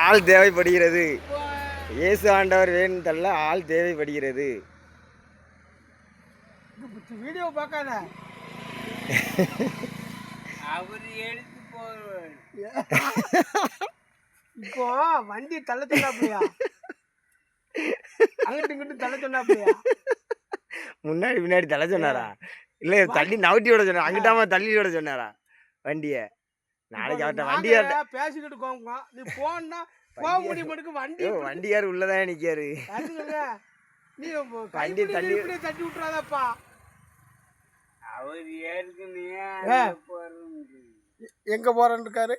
ஆள் தேவைப்படுகிறது. இயேசு ஆண்டவர் வேணும் தள்ள ஆள் தேவைப்படுகிறது. வீடியோ பார்க்காத. அவர் எடுத்து போவார். இப்போ வண்டி தள்ள சொன்னாப்லையா? அங்கிட்டு இங்கிட்டு தள்ள சொன்னாப்லையா? முன்னாடி பின்னாடி தள்ள சொன்னாரா? இல்ல தள்ளி நவுட்டி விட சொன்னாரா? அங்கிட்டாம தள்ளி விட சொன்னாரா வண்டிய? நாளைக்கு அவர்கிட்ட வண்டியார்ட்ட பேசிக்கிட்டு கோங்க. நீ போனா போக முடிய மாட்டேங்க. வண்டியார் உள்ளதான் நிக்காரு. நீ வண்டி தள்ளி தட்டி விட்டுறாதப்பா. அவர் ஏற்கனவே எங்க போறன்னு இருக்காரு?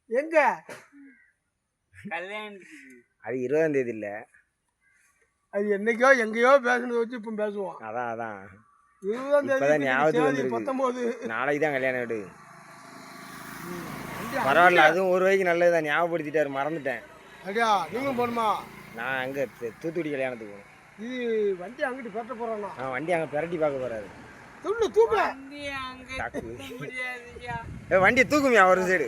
எங்க கல்யாணத்துக்கு? அது 20ஆம் தேதி இல்ல, அது என்னைக்கோ எங்கேயோ பேசுனதை வச்சு இப்போ பேசுவோம். அதான் 20ஆம் இப்பதான் தேதி ஞாபகத்துக்கு 19. நாளைக்கு தான் கல்யாணம் வீடு. பரவாயில்ல, அதுவும் ஒரு வரைக்கும் நல்லதுதான். ஞாபகப்படுத்திட்டாரு, மறந்துட்டேன். அப்படியா? நீங்களும் போகணுமா? நான் அங்கே தூத்துக்குடி கல்யாணத்துக்கு போகணும். இது வண்டி அங்கிட்டு பெற்ற போறானா? வண்டி அங்கே பிரட்டி பார்க்க போறாரு. வண்டியை தூக்குமியா ஒரு சைடு.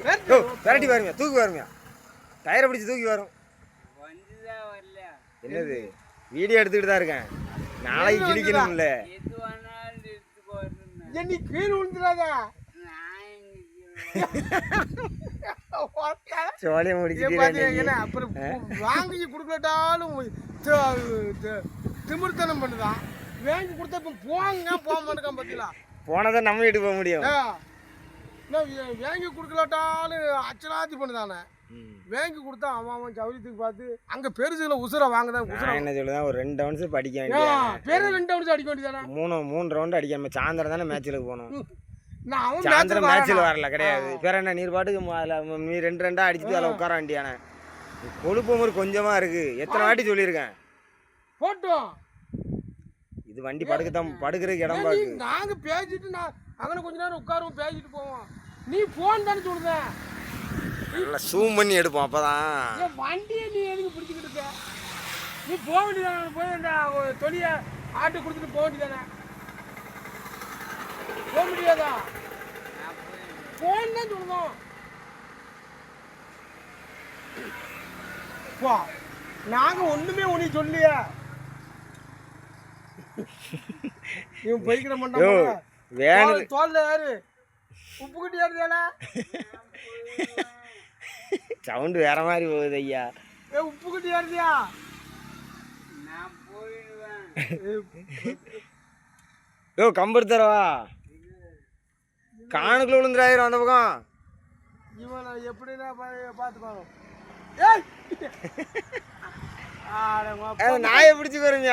பிரட்டி பாருங்க, தூக்கு பாருங்க, டயரை பிடிச்சி தூக்கி வரும். என்னது வீடியோ எடுத்துக்கிட்டு தான் இருக்கேன். நாளைக்கு கிழிக்கணும்ல. நீ கீழே விழுந்துடாத. சோழியை முடிச்சுட்டு அப்புறம் வாங்கி கொடுக்கட்டாலும் திமிர்த்தனம் பண்ணுதான். வாங்கி கொடுத்தா இப்போ போக மாட்டேங்க. பார்த்தீங்களா, போனதான் நம்ம வீட்டுக்கு போக முடியும். வாங்கி கொடுக்கலாட்டாலும் அச்சலாத்தி பண்ணுதானே. வாங்கி கொடுத்தா அவன் சௌரியத்துக்கு பார்த்து அங்கே பெருசுல உசுரை வாங்கதான். உசுரை என்ன சொல்லுதான், ஒரு 2 ரவுண்ட்ஸ் படிக்க வேண்டியது. பேரு 2 ரவுண்ட்ஸ் அடிக்க வேண்டியதானே. 3 ரவுண்டு அடிக்காம சாயந்தரம் தானே மேட்சுக்கு போகணும். நான் சாயந்தரம் மேட்சில் வரல கிடையாது. பேர் என்ன, நீர் பாட்டுக்கு நீ 2 ரெண்டா அடிச்சுட்டு அதில் உட்கார வேண்டியானே. கொழுப்பு முறை கொஞ்சமாக இருக்கு. எத்தனை வாட்டி சொல்லியிருக்கேன். போட்டோம். இது வண்டி படுக்கிறதுக்கு இடம் பார்க்கு. நாங்கள் பேசிட்டு நான் அங்கே கொஞ்ச நேரம் உட்காருவோம், பேசிட்டு போவோம். நீ போன் தானே சொல்லுதேன். நல்லா ஜூம் பண்ணி எடுப்போம். அப்போதான் வண்டியை நீ எதுக்கு பிடிச்சிக்கிட்டு இருக்க? நீ போக வேண்டியதானே. போய் அந்த தொழிலை ஆட்டை கொடுத்துட்டு போக வேண்டியதானே. போக முடியாதா? போன் தான் சொல்லுவோம். போ, நாங்கள் ஒன்றுமே உனக்கு சொல்லியா? இவன் போய்க்கிற மாட்டான். வேணும் தோல்ல யாரு உப்பு கட்டி யாருதால சவுண்டு வேற மாதிரி போகுது ஐயா. உப்பு கட்டி யாருதியா? நான் போயிடுவேன். கம்பெடு தரவா? காணுக்குள்ள விழுந்துடாயிரும் அந்த பக்கம். இவனை எப்படின்னா பார்த்து பாரு. நாயை பிடிச்சி பாருங்க.